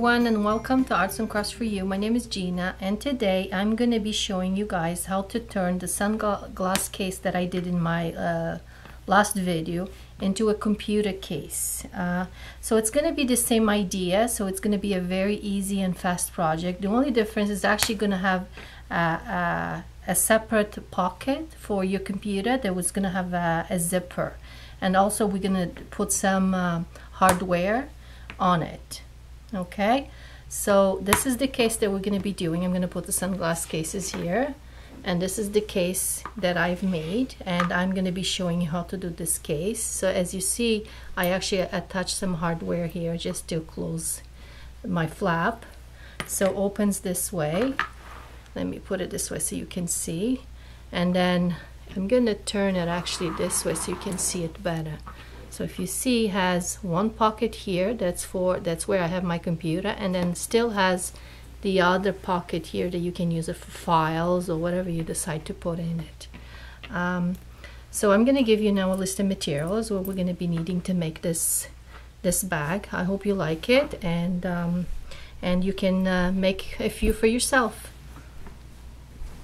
everyone, and welcome to Arts and Crafts for You. My name is Gina, and today I'm going to be showing you guys how to turn the sunglass case that I did in my last video into a computer case. So it's going to be the same idea, so it's going to be a very easy and fast project. The only difference is actually going to have a separate pocket for your computer that was going to have a zipper, and also we're going to put some hardware on it. Okay, so this is the case that we're going to be doing. I'm going to put the sunglass cases here, and this is the case that I've made, and I'm going to be showing you how to do this case. So as you see, I actually attached some hardware here just to close my flap, so it opens this way. Let me put it this way so you can see, and then I'm going to turn it actually this way so you can see it better. So if you see, it has one pocket here, that's where I have my computer, and then still has the other pocket here that you can use it for files or whatever you decide to put in it. So I'm going to give you now a list of materials what we're going to be needing to make this bag. I hope you like it, and you can make a few for yourself.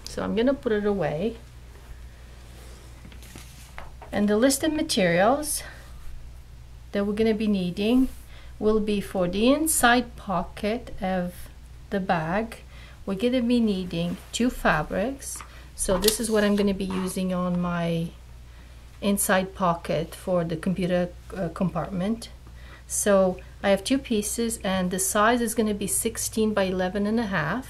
So I'm going to put it away, and the list of materials that we're going to be needing will be for the inside pocket of the bag. We're going to be needing 2 fabrics. So this is what I'm going to be using on my inside pocket for the computer compartment. So I have 2 pieces, and the size is going to be 16 by 11.5.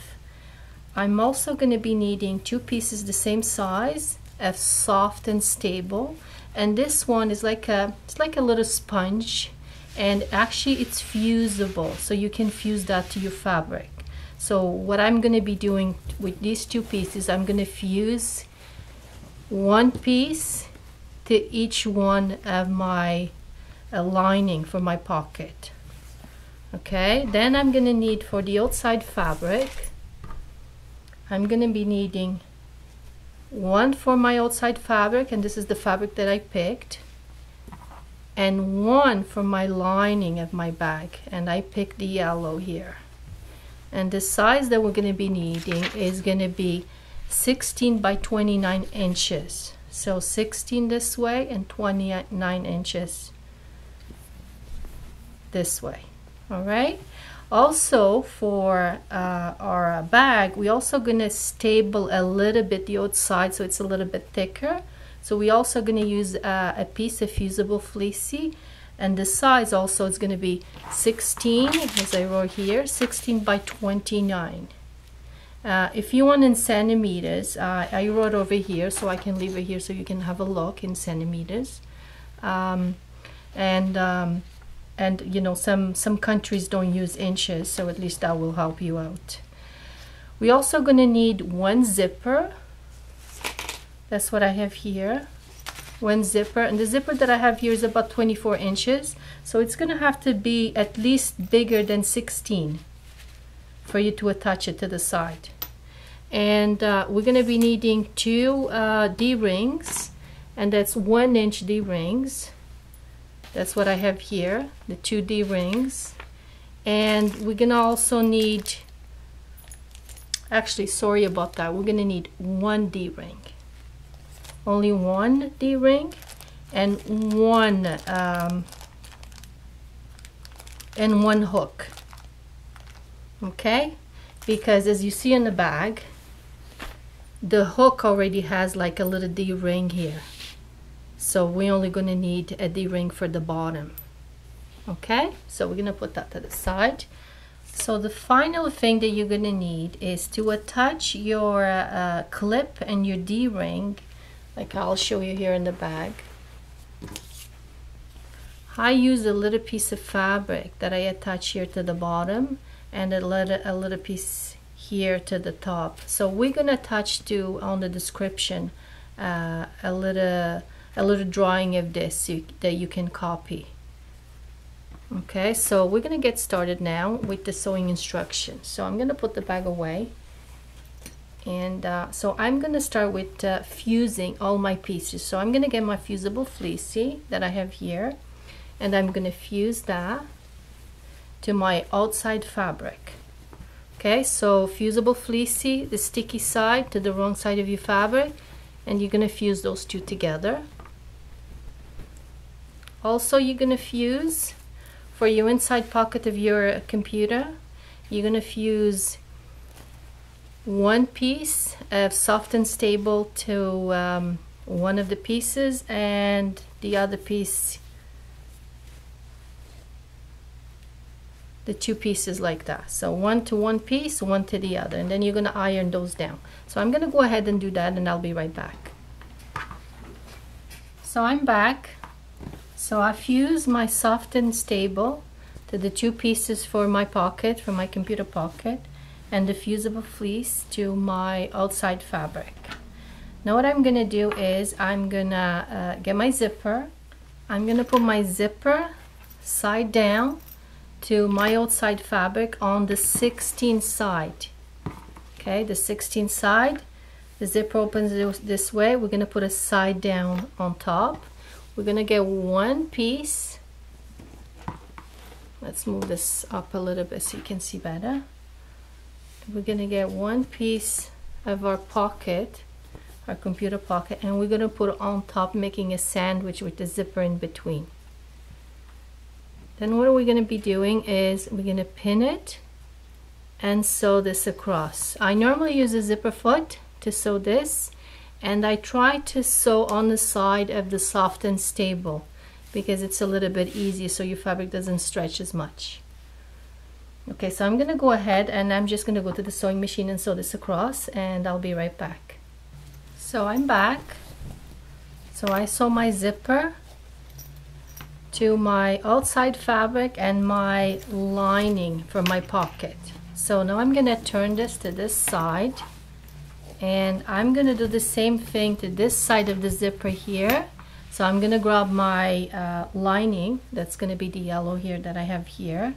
I'm also going to be needing 2 pieces the same size of soft and stable, and this one is like a little sponge, and actually it's fusible, so you can fuse that to your fabric. So what I'm going to be doing with these 2 pieces, I'm going to fuse 1 piece to each one of my lining for my pocket. Okay, then I'm going to need, for the outside fabric, I'm going to be needing 1 for my outside fabric, and this is the fabric that I picked, and 1 for my lining of my bag, and I picked the yellow here. And the size that we're going to be needing is going to be 16 by 29 inches. So 16 this way and 29 inches this way. All right. Also, for our bag, we're also going to stable a little bit the outside so it's a little bit thicker. So we're also going to use a piece of fusible fleecy, and the size also is going to be 16, as I wrote here, 16 by 29. If you want in centimeters, I wrote over here, so I can leave it here so you can have a look in centimeters. And you know, some countries don't use inches, so at least that will help you out. We're also going to need 1 zipper. That's what I have here, 1 zipper, and the zipper that I have here is about 24 inches, so it's going to have to be at least bigger than 16 for you to attach it to the side. And we're going to be needing 2 D-rings, and that's 1-inch D-rings. That's what I have here, the 2 D-rings. And we're going to also need, actually, sorry about that, we're going to need 1 D-ring. Only 1 D-ring and one hook. Okay? Because as you see in the bag, the hook already has like a little D-ring here. So we're only going to need a D-ring for the bottom. Okay, so we're going to put that to the side. So the final thing that you're going to need is to attach your clip and your D-ring, like I'll show you here in the bag. I use a little piece of fabric that I attach here to the bottom, and a little piece here to the top. So we're going to attach to, on the description, a little drawing of this that you can copy. Okay, so we're going to get started now with the sewing instructions. So I'm going to put the bag away, and so I'm going to start with fusing all my pieces. So I'm going to get my fusible fleecy that I have here, and I'm going to fuse that, to my outside fabric. Okay, so fusible fleecy, the sticky side to the wrong side of your fabric, and you're going to fuse those two together. Also, you're going to fuse for your inside pocket of your computer, you're going to fuse one piece of soft and stable to one of the pieces, and the other piece, the two pieces like that. So one to one piece, one to the other, and then you're going to iron those down. So I'm going to go ahead and do that, and I'll be right back. So I'm back. So I fused my soft and stable to the two pieces for my pocket, for my computer pocket, and the fusible fleece to my outside fabric. Now what I'm going to do is I'm going to get my zipper. I'm going to put my zipper side down to my outside fabric on the 16th side. Okay, the 16th side. The zipper opens this way. We're going to put a side down on top. We're going to get one piece. Let's move this up a little bit so you can see better. We're going to get one piece of our pocket, our computer pocket, and we're going to put it on top, making a sandwich with the zipper in between. Then what are we going to be doing is we're going to pin it and sew this across. I normally use a zipper foot to sew this, and I try to sew on the side of the soft and stable because it's a little bit easier so your fabric doesn't stretch as much. Okay, so I'm going to go ahead and I'm just going to go to the sewing machine and sew this across, and I'll be right back. So I'm back. So I sew my zipper to my outside fabric and my lining for my pocket. So now I'm going to turn this to this side, and I'm going to do the same thing to this side of the zipper here. So I'm going to grab my lining, that's going to be the yellow here that I have here,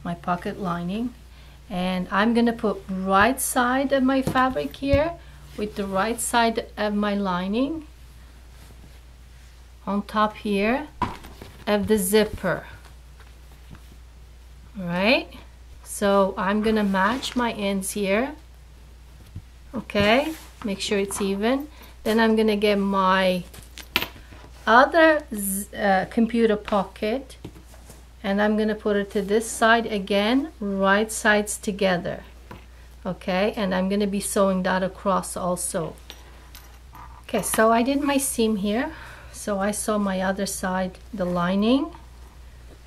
my pocket lining, and I'm going to put right side of my fabric here with the right side of my lining on top here of the zipper. All right, so I'm going to match my ends here. Okay, make sure it's even. Then I'm going to get my other computer pocket, and I'm going to put it to this side again, right sides together. Okay, and I'm going to be sewing that across also. Okay, so I did my seam here. So I sew my other side, the lining,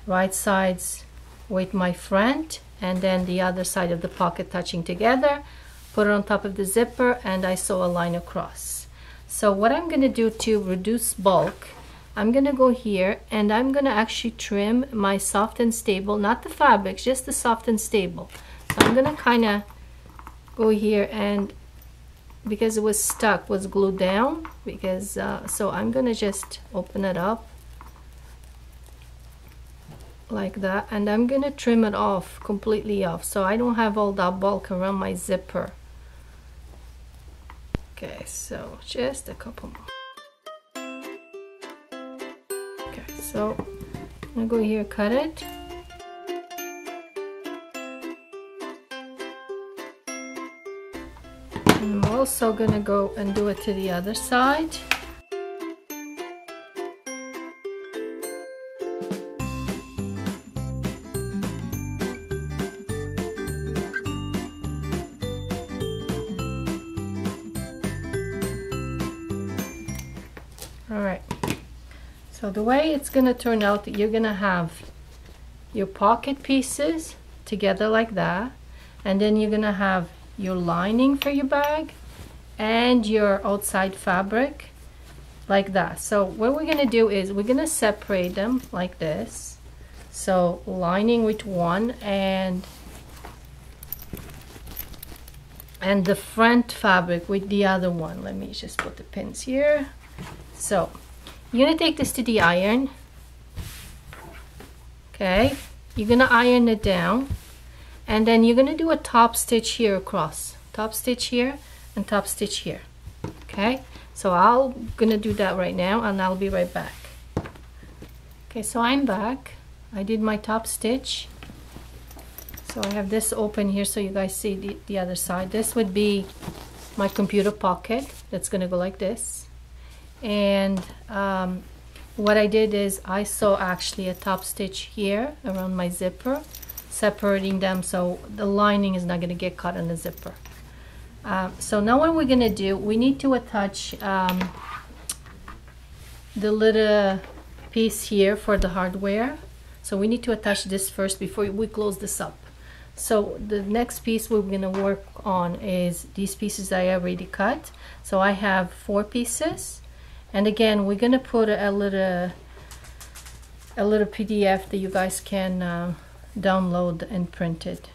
right sides with my front, and then the other side of the pocket touching together. Put it on top of the zipper, and I sew a line across. So what I'm going to do to reduce bulk, I'm going to go here and I'm going to actually trim my soft and stable, not the fabrics, just the soft and stable. So I'm going to kind of go here, and because it was stuck, was glued down, because so I'm going to just open it up like that, and I'm going to trim it off, completely off, so I don't have all that bulk around my zipper. Okay, so just a couple more. Okay, so I'm gonna go here, cut it. And I'm also gonna go and do it to the other side. Alright, so the way it's going to turn out, you're going to have your pocket pieces together like that, and then you're going to have your lining for your bag and your outside fabric like that. So what we're going to do is we're going to separate them like this. So lining with one and the front fabric with the other one. Let me just put the pins here. So you're going to take this to the iron. Okay, you're going to iron it down, and then you're going to do a top stitch here across, top stitch here and top stitch here. Okay, so I'm going to do that right now, and I'll be right back. Okay, so I'm back. I did my top stitch, So I have this open here so you guys see the other side. This would be my computer pocket. That's gonna go like this. And what I did is I saw actually a top stitch here around my zipper, separating them so the lining is not gonna get caught in the zipper. So now what we're gonna do, we need to attach the little piece here for the hardware. So we need to attach this first before we close this up. So the next piece we're going to work on is these pieces I already cut. So I have 4 pieces, and again we're going to put a little PDF that you guys can download and print it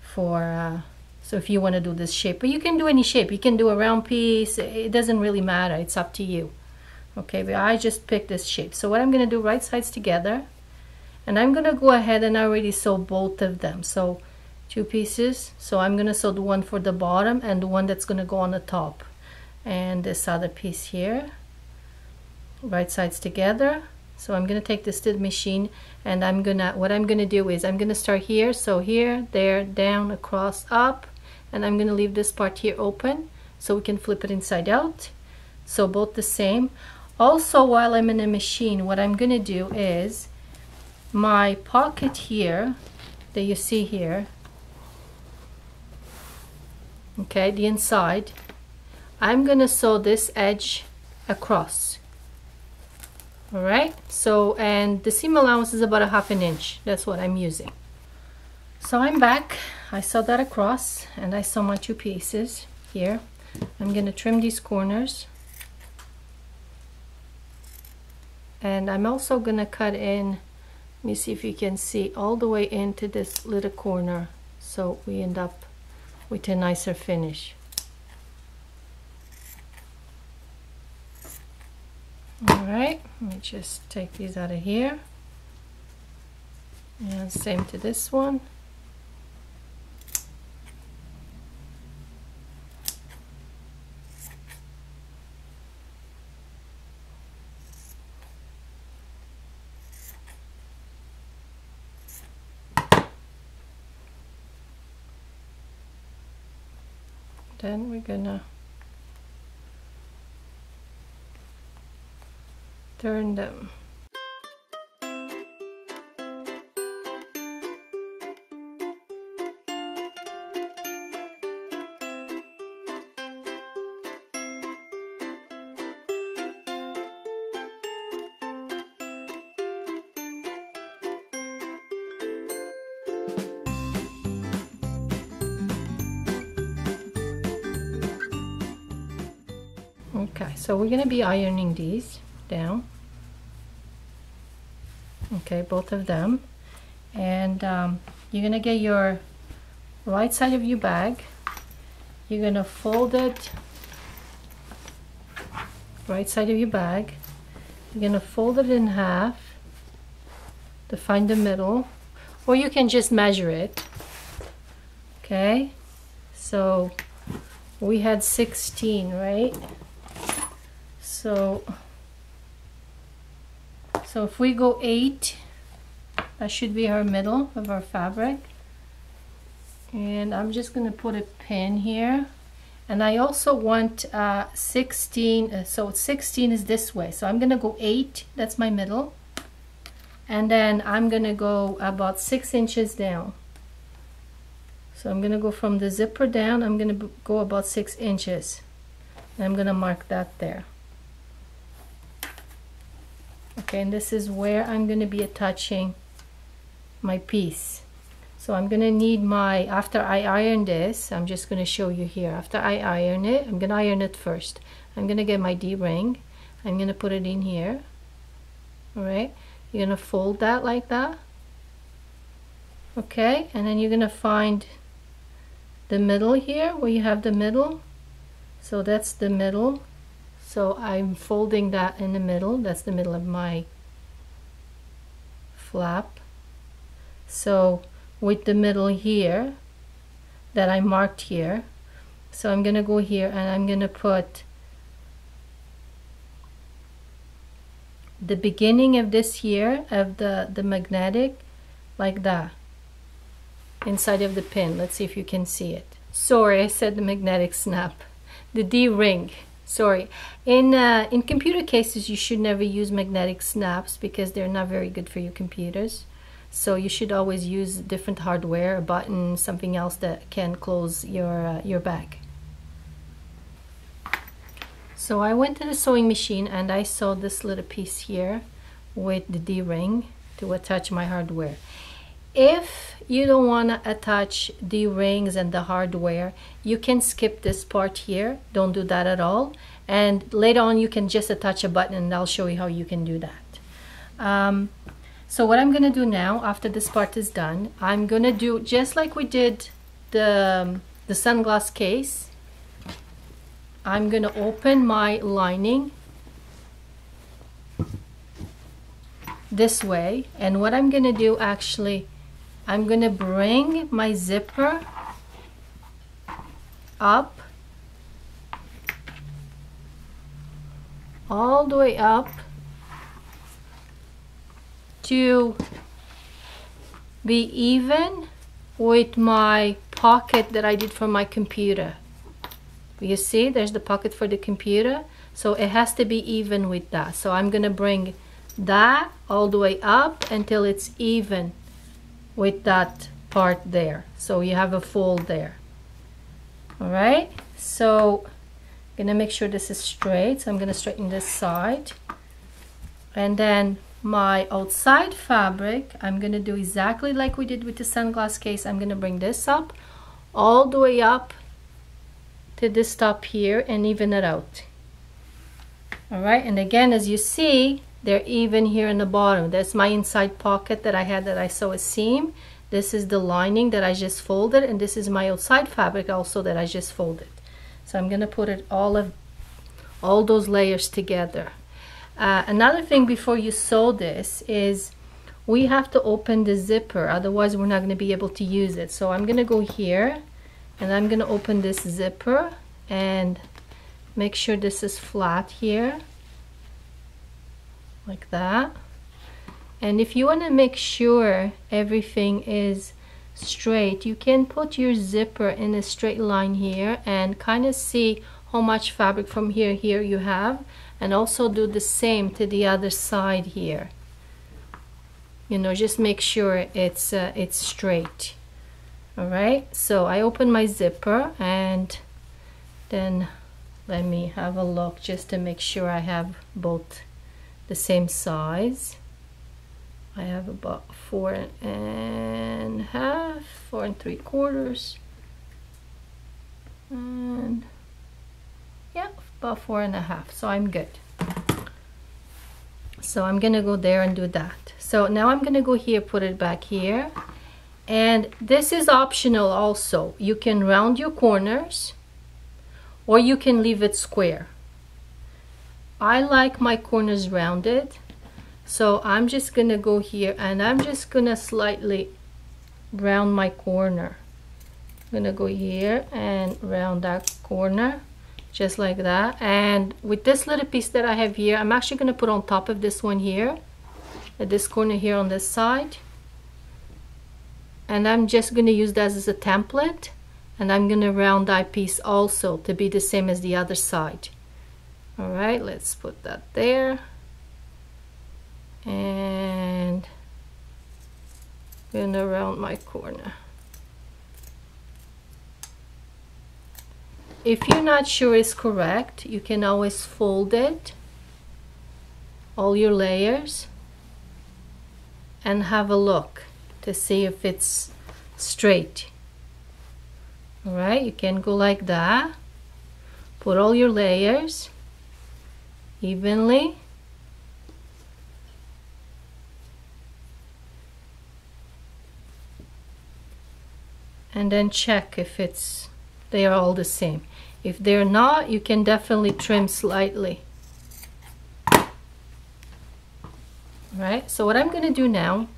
for so if you want to do this shape, but you can do any shape. You can do a round piece, it doesn't really matter, it's up to you. Okay, but I just picked this shape. So what I'm going to do, right sides together, and I'm going to go ahead and I already sew both of them. So 2 pieces. So I'm going to sew the one for the bottom and the one that's going to go on the top. And this other piece here. Right sides together. So I'm going to take this to the machine, and what I'm going to do is I'm going to start here. So here, there, down, across, up. And I'm going to leave this part here open so we can flip it inside out. So both the same. Also, while I'm in the machine, what I'm going to do is my pocket here that you see here, okay, the inside, I'm going to sew this edge across. All right, so, and the seam allowance is about 1/2 inch. That's what I'm using. So I'm back. I sew that across, and I sew my 2 pieces here. I'm going to trim these corners. And I'm also going to cut in, let me see if you can see, all the way into this little corner, so we end up with a nicer finish. Alright, let me just take these out of here. And same to this one. Then we're gonna turn them. Okay, so we're going to be ironing these down. Okay, both of them. And you're going to get your right side of your bag. You're going to fold it, right side of your bag. You're going to fold it in half to find the middle, or you can just measure it. Okay, so we had 16, right? So if we go 8, that should be our middle of our fabric. And I'm just going to put a pin here. And I also want 16, so 16 is this way. So I'm going to go 8, that's my middle. And then I'm going to go about 6 inches down. So I'm going to go from the zipper down, I'm going to go about 6 inches. And I'm going to mark that there. Okay, and this is where I'm going to be attaching my piece. So I'm going to need my, after I iron this, I'm just going to show you here. After I iron it, I'm going to iron it first. I'm going to get my D-ring. I'm going to put it in here. Alright, you're going to fold that like that. Okay, and then you're going to find the middle here, where you have the middle. So that's the middle. So I'm folding that in the middle. That's the middle of my flap. So with the middle here that I marked here, so I'm gonna go here and I'm gonna put the beginning of this here of the magnetic like that. inside of the pin. Let's see if you can see it. Sorry, I said the magnetic snap. The D-ring. Sorry. In computer cases, you should never use magnetic snaps because they're not very good for your computers. So you should always use different hardware, a button, something else that can close your bag. So I went to the sewing machine and I sewed this little piece here with the D-ring to attach my hardware. If you don't want to attach the rings and the hardware, you can skip this part here. Don't do that at all. And later on you can just attach a button and I'll show you how you can do that. So what I'm going to do now, after this part is done, I'm going to do just like we did the sunglass case. I'm going to open my lining this way, and what I'm going to do actually, I'm going to bring my zipper up, all the way up to be even with my pocket that I did for my computer. You see, there's the pocket for the computer, so it has to be even with that. So I'm going to bring that all the way up until it's even with that part there, so you have a fold there. All right, so I'm gonna make sure this is straight, so I'm gonna straighten this side, and then my outside fabric, I'm gonna do exactly like we did with the sunglass case. I'm gonna bring this up all the way up to this top here and even it out. All right, and again, as you see, they're even here in the bottom. That's my inside pocket that I had that I sew a seam. This is the lining that I just folded, and this is my outside fabric also that I just folded. So I'm gonna put it all those layers together. Another thing before you sew this is we have to open the zipper, otherwise we're not gonna be able to use it. So I'm gonna go here and I'm gonna open this zipper and make sure this is flat here, like that. And if you want to make sure everything is straight, you can put your zipper in a straight line here and kind of see how much fabric from here you have, and also do the same to the other side here. You know, just make sure it's straight. All right, so I open my zipper and then let me have a look just to make sure I have both the same size. I have about 4 1/2, 4 3/4, and yeah, about 4 1/2. So I'm good. So I'm gonna go there and do that. So now I'm gonna go here, put it back here, and this is optional also. You can round your corners or you can leave it square. I like my corners rounded, so I'm just gonna go here and I'm just gonna slightly round my corner. I'm gonna go here and round that corner just like that. And with this little piece that I have here, I'm actually gonna put on top of this one here, at this corner here on this side, and I'm just gonna use that as a template, and I'm gonna round that piece also to be the same as the other side. All right, let's put that there, and I'm gonna round my corner. If you're not sure it's correct, you can always fold it, all your layers, and have a look to see if it's straight. All right, you can go like that, put all your layers evenly, and then check if they are all the same. If they're not, you can definitely trim slightly. Right, so what I'm going to do now,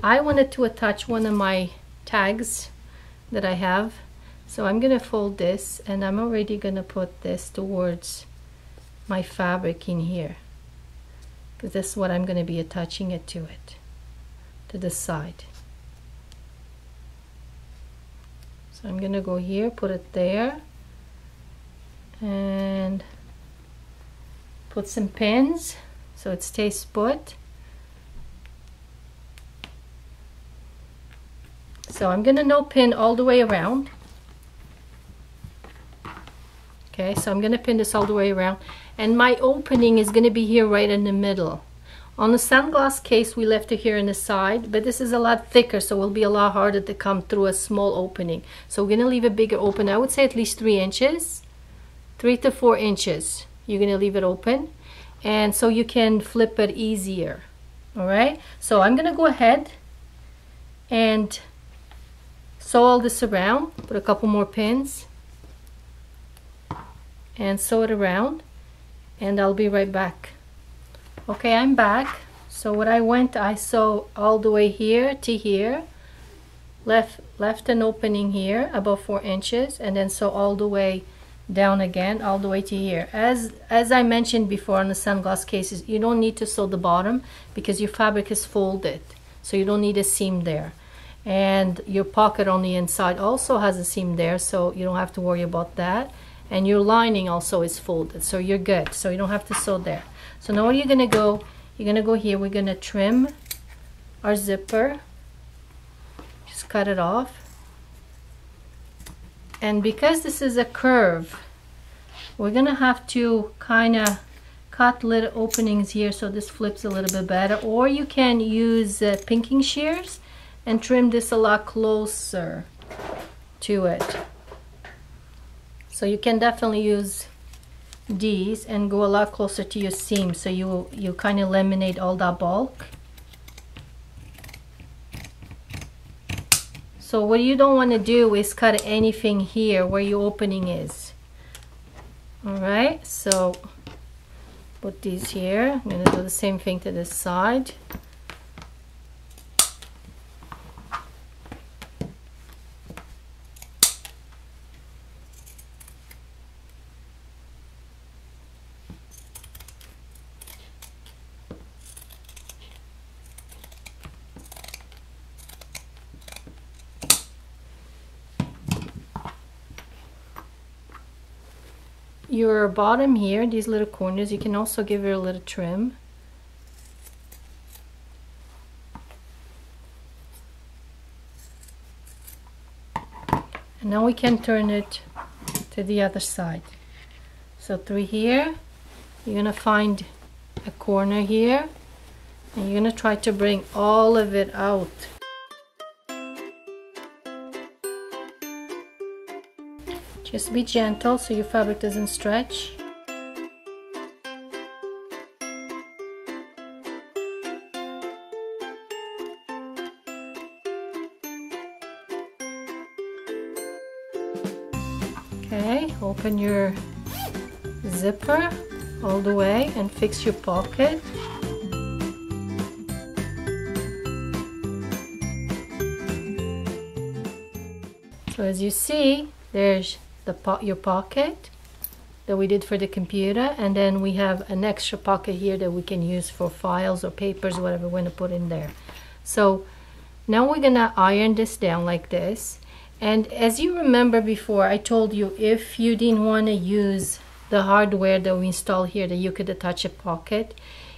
I wanted to attach one of my tags that I have, so I'm going to fold this, and I'm already going to put this towards my fabric in here, because this is what I'm going to be attaching it to the side. So I'm gonna go here, put it there, and put some pins so it stays put. So I'm gonna no pin all the way around. Okay, so I'm gonna pin this all the way around, and my opening is gonna be here right in the middle. On the sunglass case, we left it here in the side, but this is a lot thicker, so it will be a lot harder to come through a small opening. So we're gonna leave a bigger open. I would say at least 3 inches, 3 to 4 inches. You're gonna leave it open, and so you can flip it easier. All right, so I'm gonna go ahead and sew all this around, put a couple more pins, and sew it around, and I'll be right back. Okay, I'm back. So what I sew all the way here to here, left an opening here about 4 inches, and then sew all the way down again, all the way to here. As I mentioned before on the sunglass cases, you don't need to sew the bottom because your fabric is folded, so you don't need a seam there. And your pocket on the inside also has a seam there, so you don't have to worry about that. And your lining also is folded, so you're good, so you don't have to sew there. So now what you're gonna go here, we're gonna trim our zipper, just cut it off. And because this is a curve, we're gonna have to kind of cut little openings here so this flips a little bit better, or you can use pinking shears and trim this a lot closer to it. So you can definitely use these and go a lot closer to your seam, so you kind of eliminate all that bulk. So what you don't want to do is cut anything here where your opening is. All right, so put these here. I'm going to do the same thing to this side. Your bottom here, these little corners, you can also give it a little trim. And now we can turn it to the other side. So through here, you're gonna find a corner here, and you're gonna try to bring all of it out. Just be gentle so your fabric doesn't stretch. Okay, open your zipper all the way and fix your pocket. So as you see, there's your pocket that we did for the computer, and then we have an extra pocket here that we can use for files or papers, whatever we're going to put in there. So now we're gonna iron this down like this. And as you remember before, I told you if you didn't want to use the hardware that we installed here that you could attach a pocket,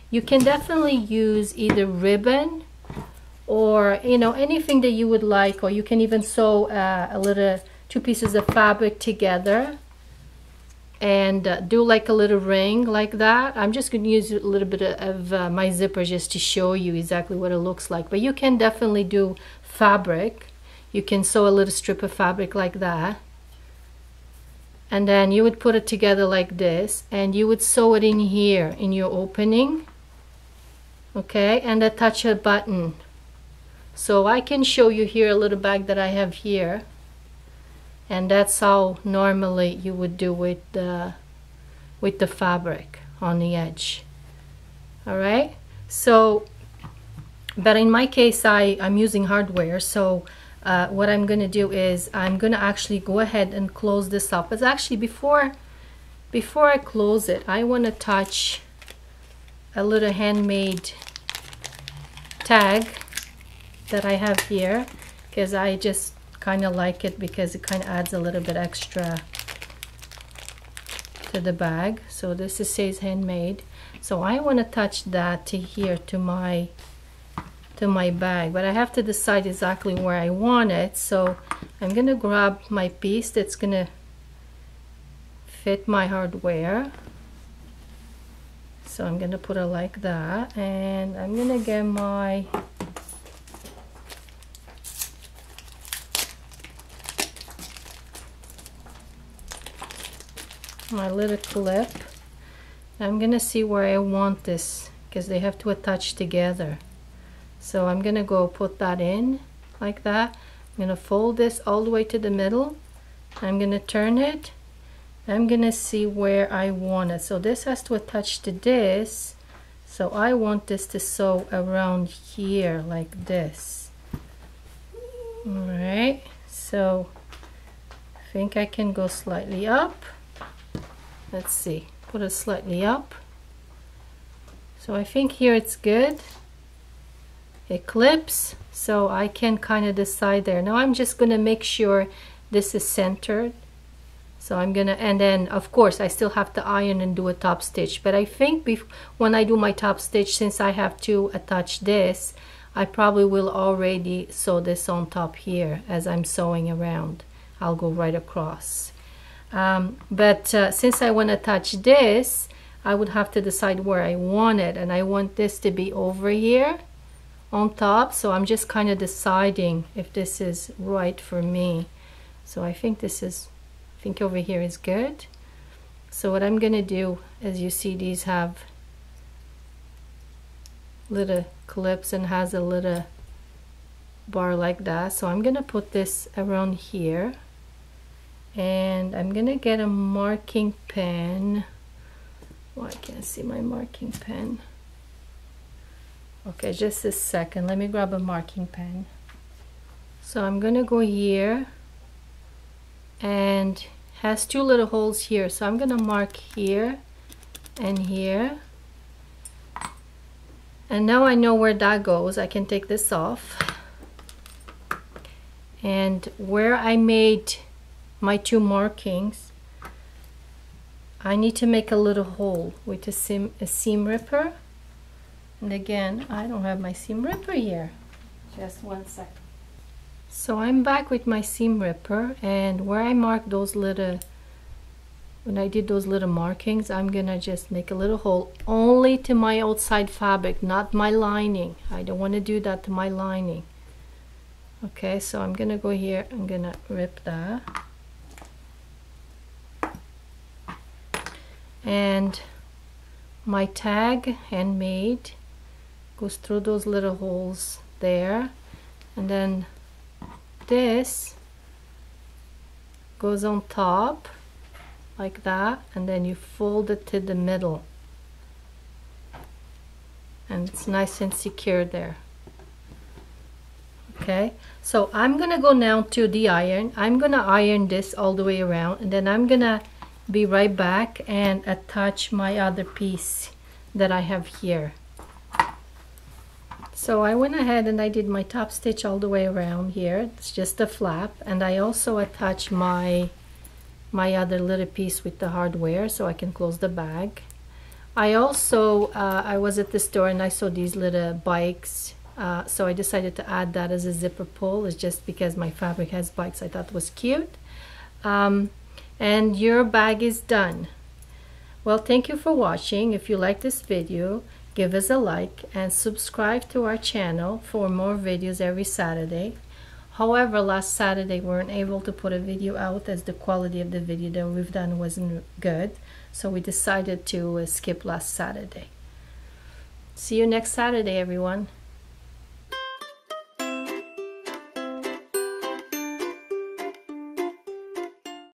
you can definitely use either ribbon or anything that you would like, or you can even sew a little 2 pieces of fabric together and do like a little ring like that. I'm just going to use a little bit of my zipper just to show you exactly what it looks like. But you can definitely do fabric. You can sew a little strip of fabric like that, and then you would put it together like this, and you would sew it in here in your opening, okay, and attach a button. So I can show you here a little bag that I have here. And that's how normally you would do with the fabric on the edge. All right, so but in my case I'm using hardware, so what I'm gonna do is I'm gonna actually go ahead and close this up. But actually before I close it, I want to touch a little handmade tag that I have here, because I just kind of like it because it kind of adds a little bit extra to the bag. So this is says handmade. So I want to attach that to here to my bag, but I have to decide exactly where I want it. So I'm gonna grab my piece that's gonna fit my hardware. So I'm gonna put it like that, and I'm gonna get my little clip. I'm gonna see where I want this because they have to attach together. So I'm gonna go put that in like that. I'm gonna fold this all the way to the middle. I'm gonna turn it. I'm gonna see where I want it. So this has to attach to this. So I want this to sew around here like this. All right, so I think I can go slightly up. Let's see, put it slightly up. So I think here it's good. It clips, so I can kind of decide there. Now I'm just gonna make sure this is centered. So I'm gonna, and then of course I still have to iron and do a top stitch, but I think when I do my top stitch, since I have to attach this, I probably will already sew this on top here as I'm sewing around. I'll go right across. But since I want to attach this, I would have to decide where I want it, and I want this to be over here on top. So I'm just kind of deciding if this is right for me. So I think over here is good. So what I'm gonna do, as you see, these have little clips and has a little bar like that. So I'm gonna put this around here, and I'm gonna get a marking pen. I can't see my marking pen. Okay, just a second, let me grab a marking pen. So I'm gonna go here, and has two little holes here, so I'm gonna mark here and here, and now I know where that goes. I can take this off, and where I made my two markings, I need to make a little hole with a seam ripper. And again, I don't have my seam ripper here. Just one second. So I'm back with my seam ripper, and where I marked those little, when I did those little markings, I'm gonna just make a little hole only to my outside fabric, not my lining. I don't want to do that to my lining. Okay, so I'm gonna go here, I'm gonna rip that. And my tag, handmade, goes through those little holes there, and then this goes on top like that, and then you fold it to the middle, and it's nice and secure there. Okay, so I'm gonna go now to the iron. I'm gonna iron this all the way around, and then I'm gonna be right back and attach my other piece that I have here. So I went ahead and I did my top stitch all the way around here. It's just a flap, and I also attached my other little piece with the hardware so I can close the bag. I also I was at the store and I saw these little bikes, so I decided to add that as a zipper pull. It's just because my fabric has bikes, I thought it was cute. And your bag is done. Well, thank you for watching. If you like this video, give us a like and subscribe to our channel for more videos every Saturday. However, last Saturday we weren't able to put a video out as the quality of the video that we've done wasn't good, so we decided to skip last Saturday. See you next Saturday, everyone.